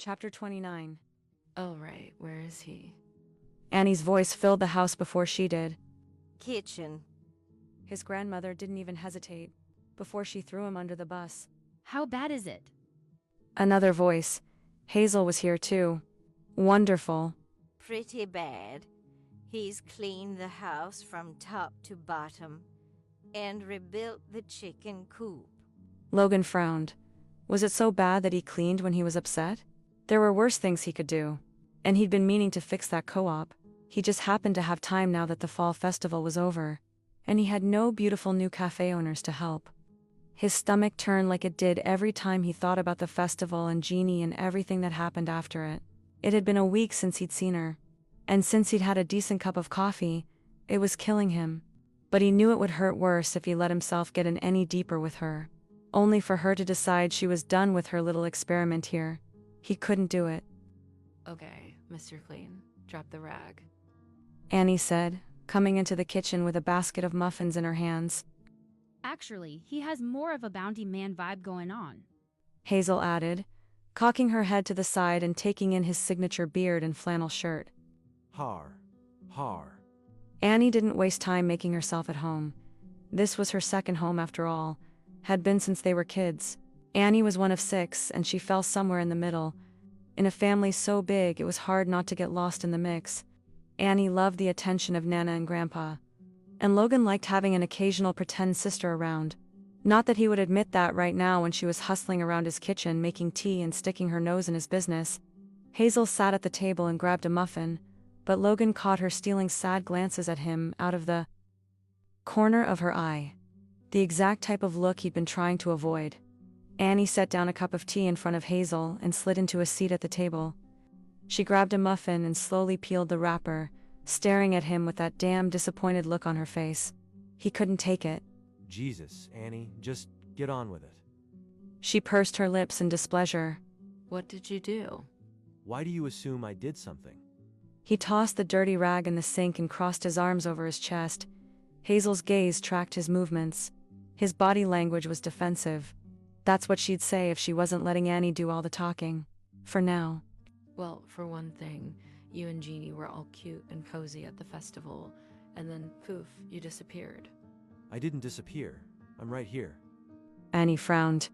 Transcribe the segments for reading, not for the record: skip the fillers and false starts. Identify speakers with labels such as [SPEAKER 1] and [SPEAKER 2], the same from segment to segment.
[SPEAKER 1] Chapter 29.
[SPEAKER 2] Oh, right. Where is he?
[SPEAKER 1] Annie's voice filled the house before she did.
[SPEAKER 3] Kitchen.
[SPEAKER 1] His grandmother didn't even hesitate before she threw him under the bus.
[SPEAKER 4] How bad is it?
[SPEAKER 1] Another voice. Hazel was here too. Wonderful.
[SPEAKER 3] Pretty bad. He's cleaned the house from top to bottom and rebuilt the chicken coop.
[SPEAKER 1] Logan frowned. Was it so bad that he cleaned when he was upset? There were worse things he could do. And he'd been meaning to fix that co-op. He just happened to have time now that the fall festival was over. And he had no beautiful new cafe owners to help. His stomach turned like it did every time he thought about the festival and Jeannie and everything that happened after it. It had been a week since he'd seen her. And since he'd had a decent cup of coffee, it was killing him. But he knew it would hurt worse if he let himself get in any deeper with her. Only for her to decide she was done with her little experiment here. He couldn't do it.
[SPEAKER 2] Okay, Mr. Clean, drop the rag.
[SPEAKER 1] Annie said, coming into the kitchen with a basket of muffins in her hands.
[SPEAKER 4] Actually, he has more of a bounty man vibe going on.
[SPEAKER 1] Hazel added, cocking her head to the side and taking in his signature beard and flannel shirt.
[SPEAKER 5] Har. Har.
[SPEAKER 1] Annie didn't waste time making herself at home. This was her second home after all. Had been since they were kids. Annie was one of 6 and she fell somewhere in the middle. In a family so big it was hard not to get lost in the mix. Annie loved the attention of Nana and Grandpa. And Logan liked having an occasional pretend sister around. Not that he would admit that right now when she was hustling around his kitchen making tea and sticking her nose in his business. Hazel sat at the table and grabbed a muffin, but Logan caught her stealing sad glances at him out of the corner of her eye. The exact type of look he'd been trying to avoid. Annie set down a cup of tea in front of Hazel and slid into a seat at the table. She grabbed a muffin and slowly peeled the wrapper, staring at him with that damn disappointed look on her face. He couldn't take it.
[SPEAKER 5] Jesus, Annie, just get on with it.
[SPEAKER 1] She pursed her lips in displeasure.
[SPEAKER 2] What did you do?
[SPEAKER 5] Why do you assume I did something?
[SPEAKER 1] He tossed the dirty rag in the sink and crossed his arms over his chest. Hazel's gaze tracked his movements. His body language was defensive. That's what she'd say if she wasn't letting Annie do all the talking. For now.
[SPEAKER 2] Well, for one thing, you and Jeannie were all cute and cozy at the festival, and then, poof, you disappeared.
[SPEAKER 5] I didn't disappear. I'm right here.
[SPEAKER 1] Annie frowned.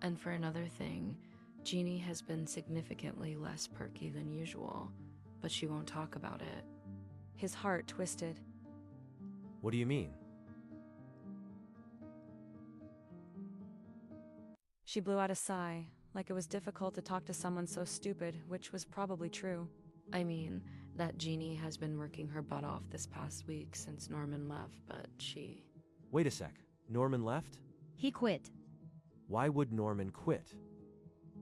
[SPEAKER 2] And for another thing, Jeannie has been significantly less perky than usual, but she won't talk about it.
[SPEAKER 1] His heart twisted.
[SPEAKER 5] What do you mean?
[SPEAKER 1] She blew out a sigh, like it was difficult to talk to someone so stupid, which was probably true.
[SPEAKER 2] I mean, that Jeannie has been working her butt off this past week since Norman left, but she...
[SPEAKER 5] Wait a sec. Norman left?
[SPEAKER 4] He quit.
[SPEAKER 5] Why would Norman quit?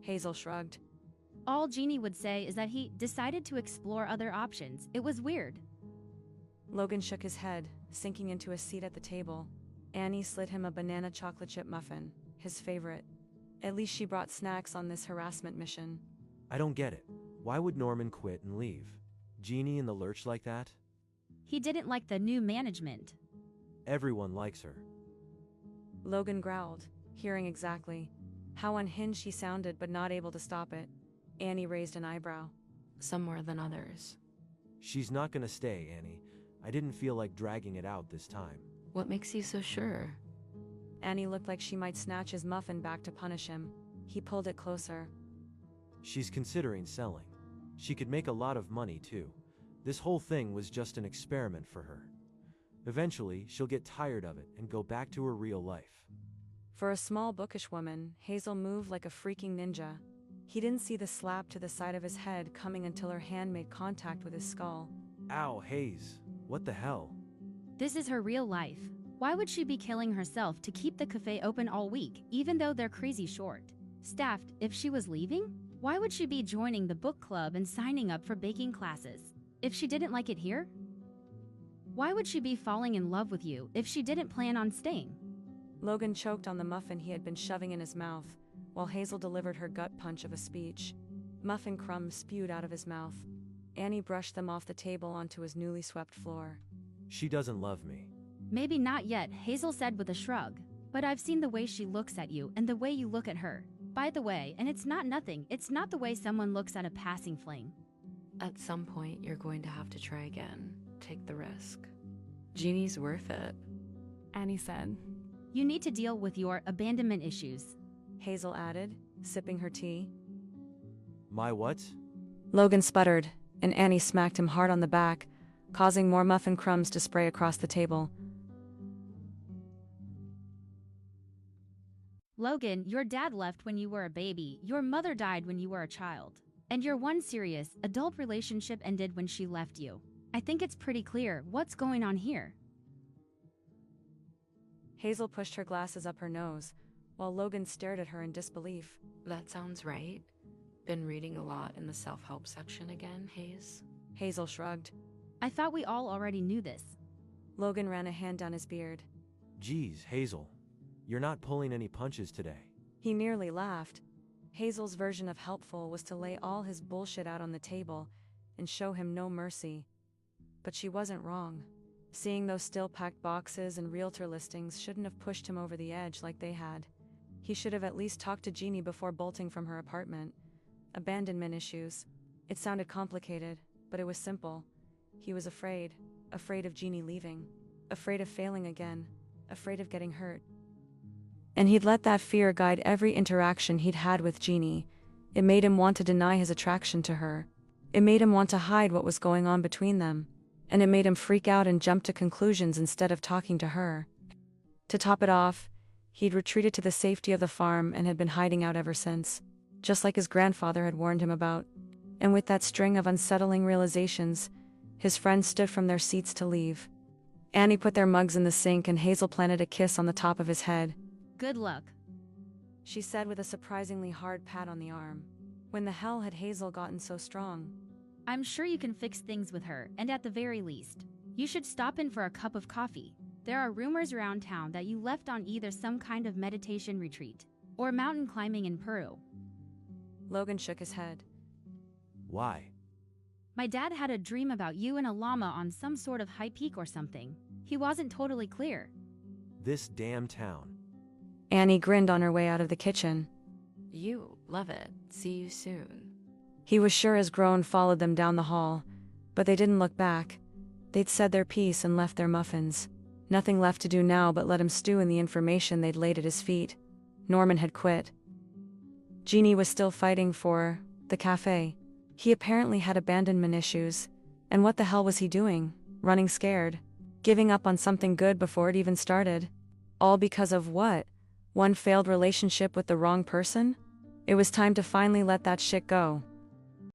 [SPEAKER 1] Hazel shrugged.
[SPEAKER 4] All Jeannie would say is that he decided to explore other options. It was weird.
[SPEAKER 1] Logan shook his head, sinking into a seat at the table. Annie slid him a banana chocolate chip muffin, his favorite. At least she brought snacks on this harassment mission.
[SPEAKER 5] I don't get it. Why would Norman quit and leave? Jeannie in the lurch like that?
[SPEAKER 4] He didn't like the new management.
[SPEAKER 5] Everyone likes her.
[SPEAKER 1] Logan growled, hearing exactly how unhinged he sounded but not able to stop it. Annie raised an eyebrow.
[SPEAKER 2] Some more than others.
[SPEAKER 5] She's not gonna stay, Annie. I didn't feel like dragging it out this time.
[SPEAKER 2] What makes you so sure?
[SPEAKER 1] Annie looked like she might snatch his muffin back to punish him. He pulled it closer.
[SPEAKER 5] She's considering selling. She could make a lot of money, too. This whole thing was just an experiment for her. Eventually, she'll get tired of it and go back to her real life.
[SPEAKER 1] For a small bookish woman, Hazel moved like a freaking ninja. He didn't see the slap to the side of his head coming until her hand made contact with his skull.
[SPEAKER 5] Ow, Hayes. What the hell?
[SPEAKER 4] This is her real life. Why would she be killing herself to keep the cafe open all week, even though they're crazy short? Staffed, if she was leaving? Why would she be joining the book club and signing up for baking classes? If she didn't like it here? Why would she be falling in love with you if she didn't plan on staying?
[SPEAKER 1] Logan choked on the muffin he had been shoving in his mouth, while Hazel delivered her gut punch of a speech. Muffin crumbs spewed out of his mouth. Annie brushed them off the table onto his newly swept floor.
[SPEAKER 5] She doesn't love me.
[SPEAKER 4] Maybe not yet, Hazel said with a shrug. But I've seen the way she looks at you and the way you look at her. By the way, and it's not nothing, it's not the way someone looks at a passing fling.
[SPEAKER 2] At some point, you're going to have to try again. Take the risk. Jeannie's worth it.
[SPEAKER 1] Annie said.
[SPEAKER 4] You need to deal with your abandonment issues.
[SPEAKER 1] Hazel added, sipping her tea.
[SPEAKER 5] My what?
[SPEAKER 1] Logan sputtered, and Annie smacked him hard on the back, causing more muffin crumbs to spray across the table.
[SPEAKER 4] Logan, your dad left when you were a baby, your mother died when you were a child, and your one serious, adult relationship ended when she left you. I think it's pretty clear what's going on here.
[SPEAKER 1] Hazel pushed her glasses up her nose, while Logan stared at her in disbelief.
[SPEAKER 2] That sounds right. Been reading a lot in the self-help section again, Hayes?
[SPEAKER 1] Hazel shrugged.
[SPEAKER 4] I thought we all already knew this.
[SPEAKER 1] Logan ran a hand down his beard.
[SPEAKER 5] Geez, Hazel. You're not pulling any punches today.
[SPEAKER 1] He nearly laughed. Hazel's version of helpful was to lay all his bullshit out on the table and show him no mercy. But she wasn't wrong. Seeing those still-packed boxes and realtor listings shouldn't have pushed him over the edge like they had. He should have at least talked to Jeannie before bolting from her apartment. Abandonment issues. It sounded complicated, but it was simple. He was afraid of Jeannie leaving, afraid of failing again, afraid of getting hurt. And he'd let that fear guide every interaction he'd had with Jeannie. It made him want to deny his attraction to her. It made him want to hide what was going on between them. And it made him freak out and jump to conclusions instead of talking to her. To top it off, he'd retreated to the safety of the farm and had been hiding out ever since, just like his grandfather had warned him about. And with that string of unsettling realizations, his friends stood from their seats to leave. Annie put their mugs in the sink and Hazel planted a kiss on the top of his head.
[SPEAKER 4] Good luck.
[SPEAKER 1] She said with a surprisingly hard pat on the arm. When the hell had Hazel gotten so strong?
[SPEAKER 4] I'm sure you can fix things with her, and at the very least, you should stop in for a cup of coffee. There are rumors around town that you left on either some kind of meditation retreat or mountain climbing in Peru.
[SPEAKER 1] Logan shook his head.
[SPEAKER 5] Why?
[SPEAKER 4] My dad had a dream about you and a llama on some sort of high peak or something. He wasn't totally clear.
[SPEAKER 5] This damn town.
[SPEAKER 1] Annie grinned on her way out of the kitchen.
[SPEAKER 2] You love it. See you soon.
[SPEAKER 1] He was sure his groan followed them down the hall, but they didn't look back. They'd said their piece and left their muffins. Nothing left to do now but let him stew in the information they'd laid at his feet. Norman had quit. Jeannie was still fighting for the cafe. He apparently had abandonment issues. And what the hell was he doing? Running scared. Giving up on something good before it even started. All because of what? One failed relationship with the wrong person? It was time to finally let that shit go.